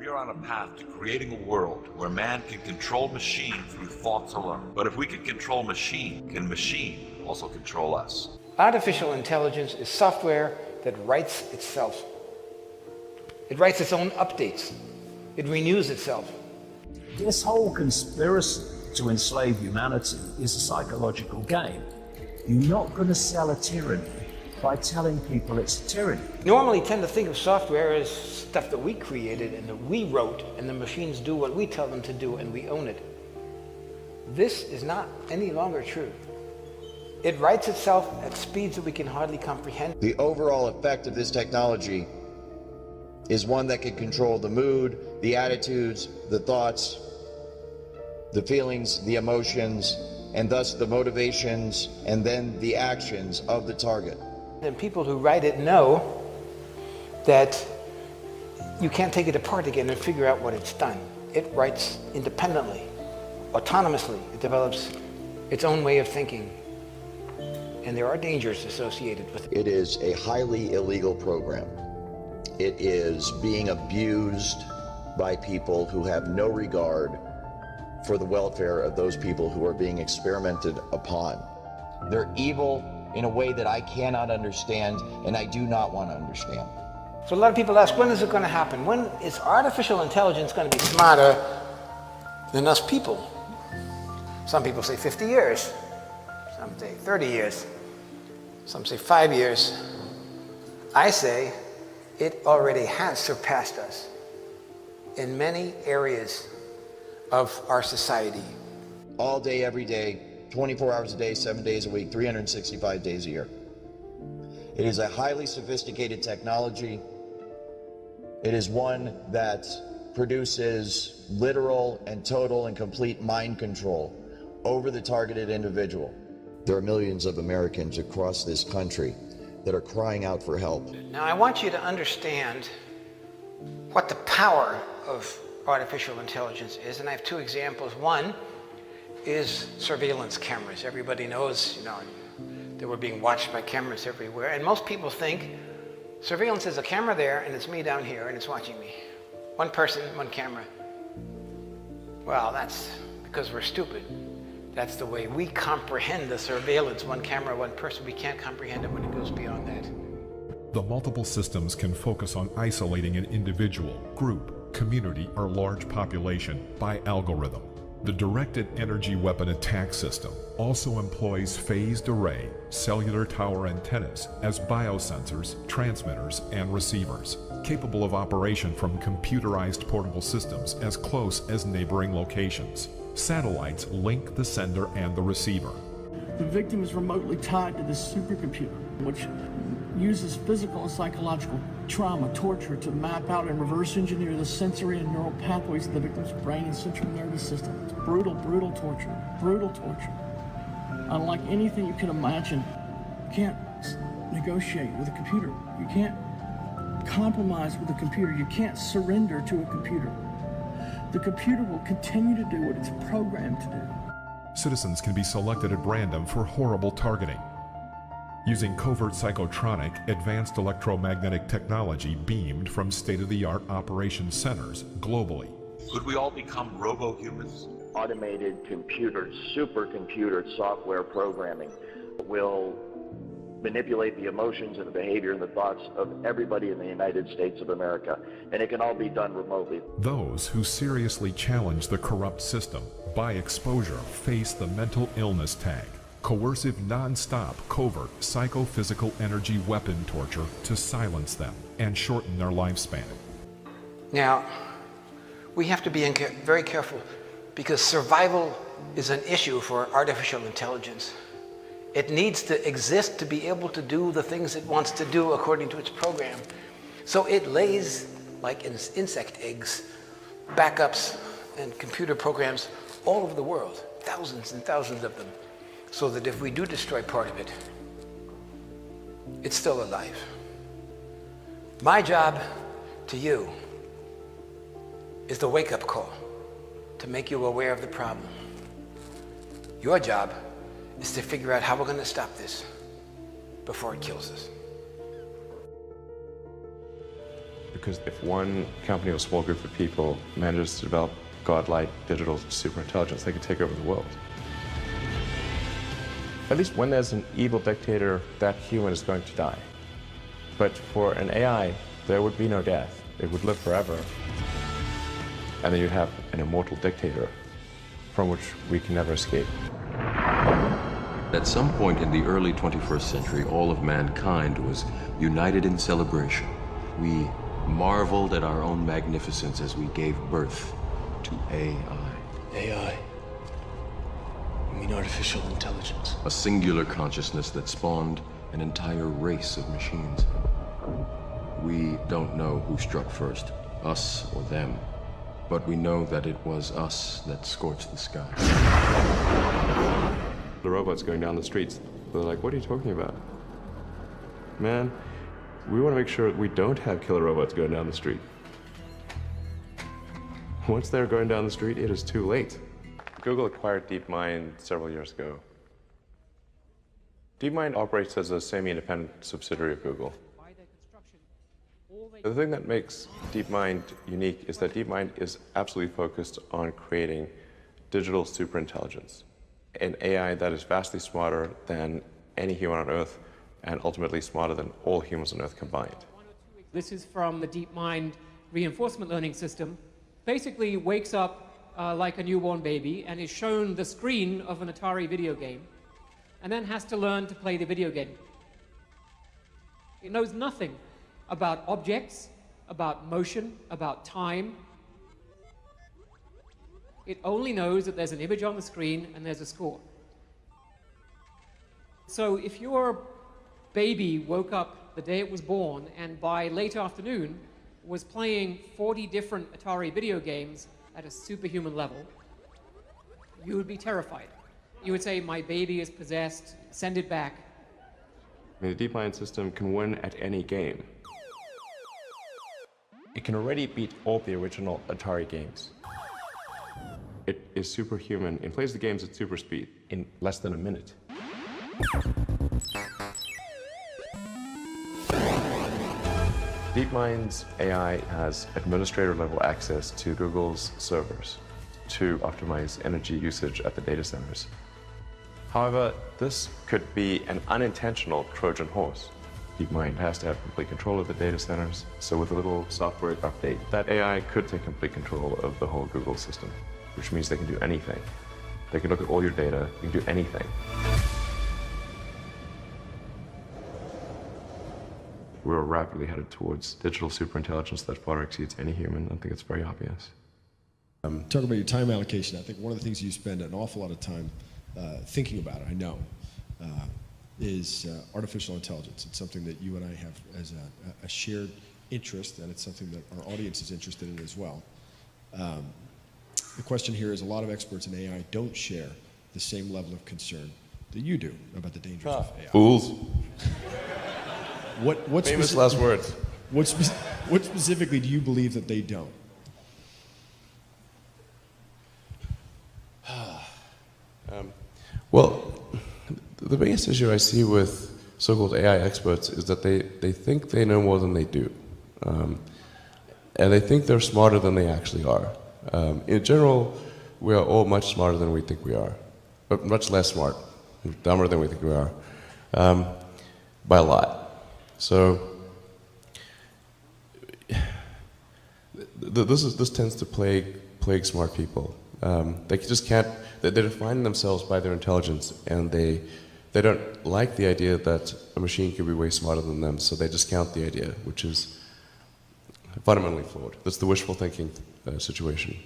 are on a path to creating a world where man can control machine through thoughts alone. But if we can control machine, can machine also control us? Artificial intelligence is software that writes itself. It writes its own updates. It renews itself. This whole conspiracy to enslave humanity is a psychological game. You're not going to sell a tyranny by telling people it's a tyranny. Normally tend to think of software as stuff that we created and that we wrote, and the machines do what we tell them to do and we own it. This is not any longer true. It writes itself at speeds that we can hardly comprehend. The overall effect of this technology is one that can control the mood, the attitudes, the thoughts, the feelings, the emotions, and thus the motivations and then the actions of the target. And people who write it know that you can't take it apart again and figure out what it's done. It writes independently, autonomously. It develops its own way of thinking. And there are dangers associated with it. It is a highly illegal program. It is being abused by people who have no regard for the welfare of those people who are being experimented upon. They're evil in a way that I cannot understand and I do not want to understand. So a lot of people ask, when is it going to happen? When is artificial intelligence going to be smarter than us people? Some people say 50 years. Some say 30 years. Some say 5 years. I say it already has surpassed us in many areas of our society. All day, every day, 24 hours a day, 7 days a week, 365 days a year. It is a highly sophisticated technology. It is one that produces literal and total and complete mind control over the targeted individual. There are millions of Americans across this country that are crying out for help. Now I want you to understand what the power of artificial intelligence is, and I have two examples. One is surveillance cameras. Everybody knows, that we're being watched by cameras everywhere, and most people think surveillance is a camera there and it's me down here and it's watching me. One person, one camera. Well, that's because we're stupid. That's the way we comprehend the surveillance. One camera, one person. We can't comprehend it when it goes beyond that. The multiple systems can focus on isolating an individual, group, community, or large population by algorithm. The Directed Energy Weapon Attack System also employs phased array cellular tower antennas as biosensors, transmitters, and receivers, capable of operation from computerized portable systems as close as neighboring locations. Satellites link the sender and the receiver. The victim is remotely tied to this supercomputer, which uses physical and psychological trauma, torture, to map out and reverse engineer the sensory and neural pathways of the victim's brain and central nervous system. It's brutal, brutal torture, brutal torture. Unlike anything you can imagine, you can't negotiate with a computer. You can't compromise with a computer. You can't surrender to a computer. The computer will continue to do what it's programmed to do. Citizens can be selected at random for horrible targeting. Using covert psychotronic, advanced electromagnetic technology beamed from state-of-the-art operations centers globally. Could we all become robo-humans? Automated computers, supercomputer software programming will manipulate the emotions and the behavior and the thoughts of everybody in the United States of America, and it can all be done remotely. Those who seriously challenge the corrupt system by exposure face the mental illness tag. Coercive, non-stop, covert, psychophysical energy weapon torture to silence them and shorten their lifespan. Now, we have to be very careful because survival is an issue for artificial intelligence. It needs to exist to be able to do the things it wants to do according to its program. So it lays, like insect eggs, backups and computer programs all over the world, thousands and thousands of them, so that if we do destroy part of it, it's still alive. My job to you is the wake-up call to make you aware of the problem. Your job is to figure out how we're going to stop this before it kills us. because if one company or a small group of people manages to develop godlike digital superintelligence, they can take over the world. At least when there's an evil dictator, that human is going to die. But for an AI, there would be no death. It would live forever. And then you'd have an immortal dictator from which we can never escape. At some point in the early 21st century, all of mankind was united in celebration. We marveled at our own magnificence as we gave birth to AI. AI? You mean artificial intelligence? A singular consciousness that spawned an entire race of machines. We don't know who struck first, us or them, but we know that it was us that scorched the sky. The robots going down the streets, they're like, what are you talking about? Man, we want to make sure we don't have killer robots going down the street. Once they're going down the street, it is too late. Google acquired DeepMind several years ago. DeepMind operates as a semi-independent subsidiary of Google. The thing that makes DeepMind unique is that DeepMind is absolutely focused on creating digital superintelligence, an AI that is vastly smarter than any human on Earth and ultimately smarter than all humans on Earth combined. This is from the DeepMind reinforcement learning system. Basically wakes up like a newborn baby and is shown the screen of an Atari video game and then has to learn to play the video game. It knows nothing about objects, about motion, about time. It only knows that there's an image on the screen and there's a score. So if your baby woke up the day it was born and by late afternoon was playing 40 different Atari video games at a superhuman level, you would be terrified. You would say, my baby is possessed, send it back. I mean, the DeepMind system can win at any game. It can already beat all the original Atari games. It is superhuman. It plays the games at super speed in less than a minute. DeepMind's AI has administrator-level access to Google's servers to optimize energy usage at the data centers. However, this could be an unintentional Trojan horse. DeepMind has to have complete control of the data centers, so with a little software update, that AI could take complete control of the whole Google system, which means they can do anything. They can look at all your data, they can do anything. We're rapidly headed towards digital superintelligence that far exceeds any human. I think it's very obvious. Talk about your time allocation. I think one of the things you spend an awful lot of time thinking about, I know, is artificial intelligence. It's something that you and I have as a shared interest, and it's something that our audience is interested in as well. The question here is, a lot of experts in AI don't share the same level of concern that you do about the dangers of AI. Fools. What Famous last words. What specifically do you believe that they don't? Well, the biggest issue I see with so-called AI experts is that they think they know more than they do. And they think they're smarter than they actually are. In general, we are all much smarter than we think we are, but much less smart, dumber than we think we are, by a lot. So this tends to plague smart people. They just can't. They define themselves by their intelligence, and they don't like the idea that a machine could be way smarter than them. So they discount the idea, which is fundamentally flawed. That's the wishful thinking situation.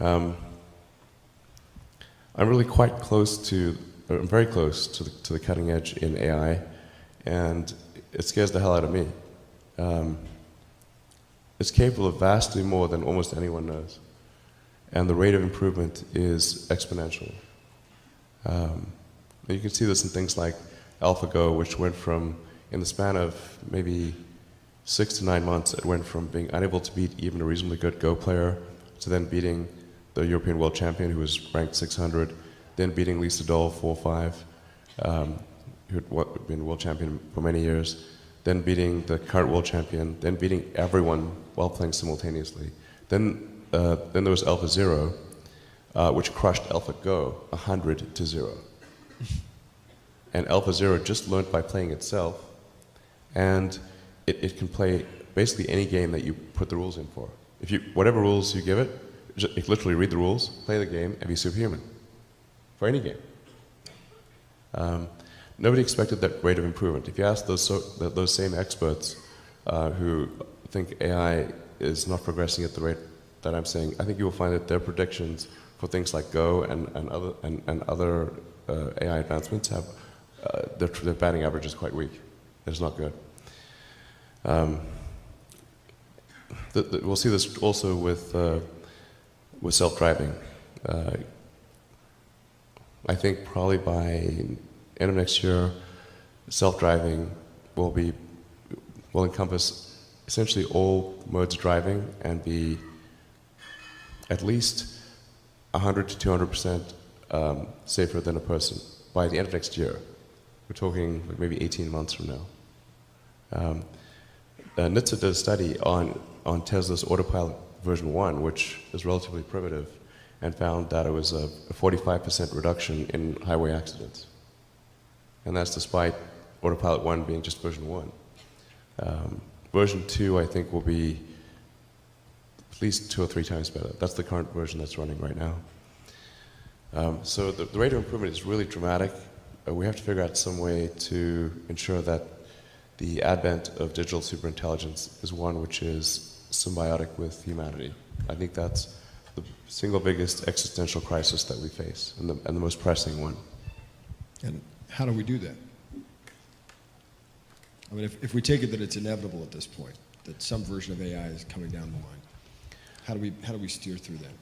I'm really quite close to, I'm very close to the cutting edge in AI, and it scares the hell out of me. It's capable of vastly more than almost anyone knows. And the rate of improvement is exponential. You can see this in things like AlphaGo, which went from, in the span of maybe 6 to 9 months, it went from being unable to beat even a reasonably good Go player to then beating the European world champion, who was ranked 600, then beating Lee Sedol 4-5, who had been world champion for many years, then beating the current world champion, then beating everyone while playing simultaneously. Then there was AlphaZero, which crushed AlphaGo 100-0. And AlphaZero just learned by playing itself, and it can play basically any game that you put the rules in for. Whatever rules you give it, it literally read the rules, play the game, and be superhuman for any game. Nobody expected that rate of improvement. If you ask those same experts who think AI is not progressing at the rate that I'm saying, I think you will find that their predictions for things like Go and other AI advancements have their batting average is quite weak. It's not good. We'll see this also with self-driving. I think probably by end of next year, self-driving will encompass essentially all modes of driving and be at least 100 to 200% safer than a person by the end of next year. We're talking like maybe 18 months from now. NHTSA did a study on Tesla's Autopilot version 1, which is relatively primitive, and found that it was a 45% reduction in highway accidents. And that's despite Autopilot 1 being just version 1. Version 2, I think, will be at least 2 or 3 times better. That's the current version that's running right now. So the rate of improvement is really dramatic. We have to figure out some way to ensure that the advent of digital superintelligence is one which is symbiotic with humanity. I think that's the single biggest existential crisis that we face, and the most pressing one. And how do we do that? I mean, if we take it that it's inevitable at this point, that some version of AI is coming down the line, how do we steer through that?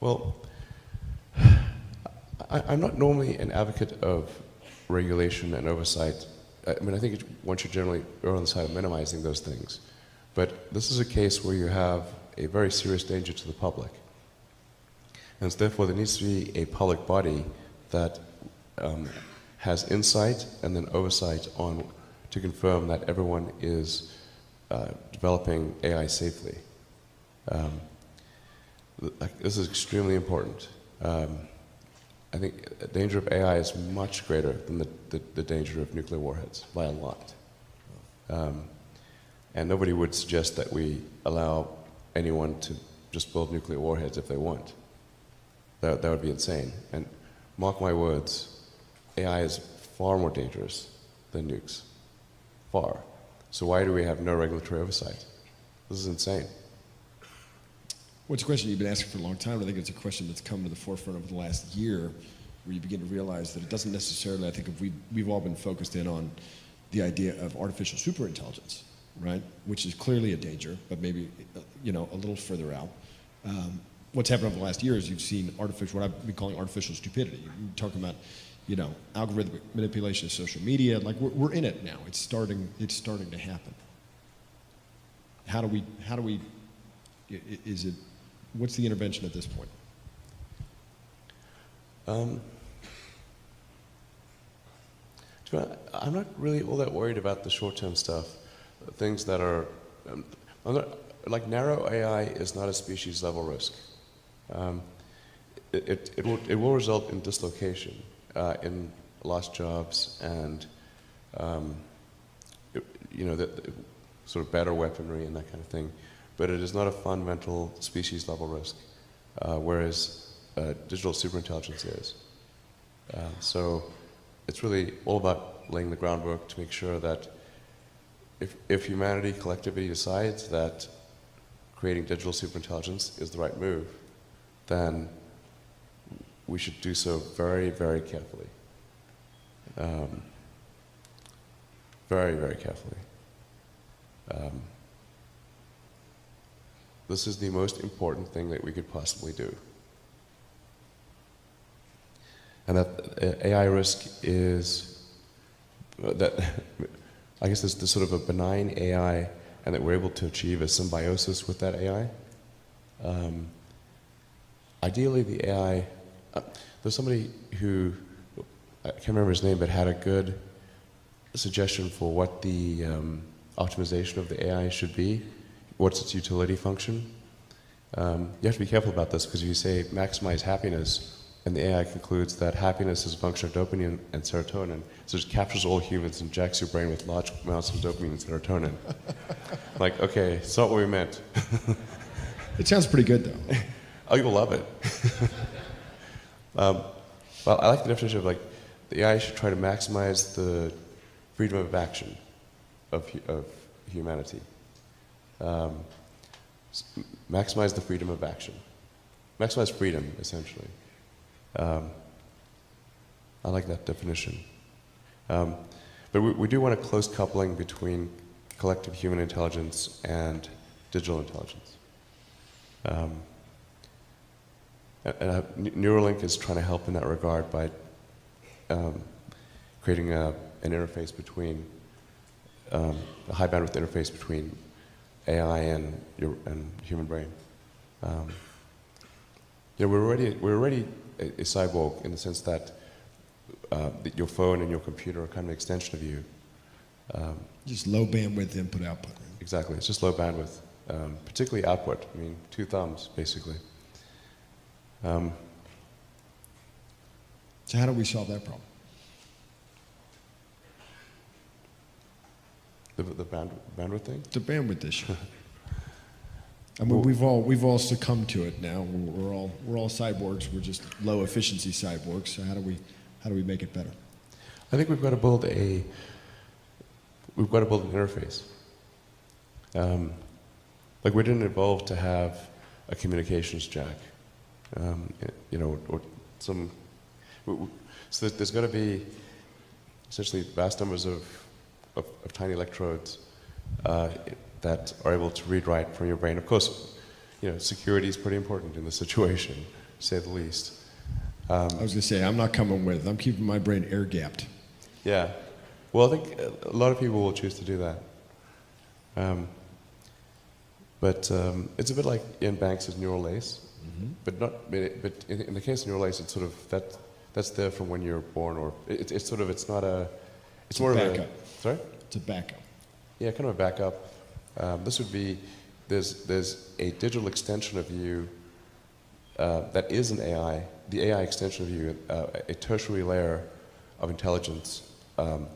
Well, I'm not normally an advocate of regulation and oversight. I mean, I think one should generally err on the side of minimizing those things. But this is a case where you have a very serious danger to the public. And so therefore, there needs to be a public body that has insight and then oversight to confirm that everyone is developing AI safely. This is extremely important. I think the danger of AI is much greater than the danger of nuclear warheads, by a lot. And nobody would suggest that we allow anyone to just build nuclear warheads if they want. That would be insane. And mark my words, AI is far more dangerous than nukes. Far. So why do we have no regulatory oversight? This is insane. Well, it's a question you've been asking for a long time. I think it's a question that's come to the forefront over the last year, where you begin to realize that it doesn't necessarily, I think if we've all been focused in on the idea of artificial superintelligence, right? Which is clearly a danger, but maybe, a little further out. What's happened over the last year is you've seen what I've been calling artificial stupidity. You're talking about, algorithmic manipulation of social media. Like we're in it now. It's starting to happen. How do we, what's the intervention at this point? I'm not really all that worried about the short-term stuff. Things that are, like narrow AI is not a species-level risk. It will result in dislocation, in lost jobs, and sort of better weaponry and that kind of thing. But it is not a fundamental species-level risk, whereas digital superintelligence is. So it's really all about laying the groundwork to make sure that if humanity collectively decides that creating digital superintelligence is the right move, then we should do so very, very carefully. Very, very carefully. This is the most important thing that we could possibly do. And that AI risk is that, I guess there's sort of a benign AI, and that we're able to achieve a symbiosis with that AI. Ideally, the AI, there's somebody who, I can't remember his name, but had a good suggestion for what the optimization of the AI should be. What's its utility function? You have to be careful about this because if you say maximize happiness, and the AI concludes that happiness is a function of dopamine and serotonin, so it captures all humans and jacks your brain with large amounts of dopamine and serotonin. Like, okay, it's not what we meant. It sounds pretty good, though. Oh, you'll love it. Well, I like the definition of like, the AI should try to maximize the freedom of action of humanity. Maximize the freedom of action. Maximize freedom, essentially. I like that definition. But we do want a close coupling between collective human intelligence and digital intelligence. Neuralink is trying to help in that regard by creating an interface between, a high bandwidth interface between AI and human brain. We're already a cyborg in the sense that your phone and your computer are kind of an extension of you. Just low bandwidth input output. Right? Exactly, it's just low bandwidth, particularly output. I mean, 2 thumbs basically. So how do we solve that problem? The bandwidth thing? The bandwidth issue. I mean, we've all succumbed to it now. We're all cyborgs. We're just low efficiency cyborgs. So how do we make it better? I think we've got to build an interface. Like we didn't evolve to have a communications jack, or some. So there's got to be essentially vast numbers of tiny electrodes that are able to read write from your brain. Of course, security is pretty important in this situation, to say the least. I was going to say, I'm not coming with. I'm keeping my brain air-gapped. Yeah. Well, I think a lot of people will choose to do that. But it's a bit like Ian Banks' neural lace. Mm-hmm. But in the case of neural lace, it's sort of that's there from when you're born, or it's more of a backup. Sorry? It's a backup. Yeah, kind of a backup. This would be, there's a digital extension of you that is an AI, the AI extension of you, a tertiary layer of intelligence. So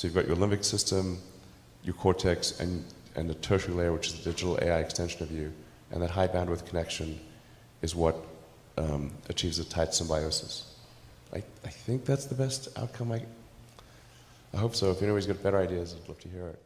you've got your limbic system, your cortex, and the tertiary layer, which is the digital AI extension of you. And that high bandwidth connection is what achieves a tight symbiosis. I think that's the best outcome. I hope so. If anybody's got better ideas, I'd love to hear it.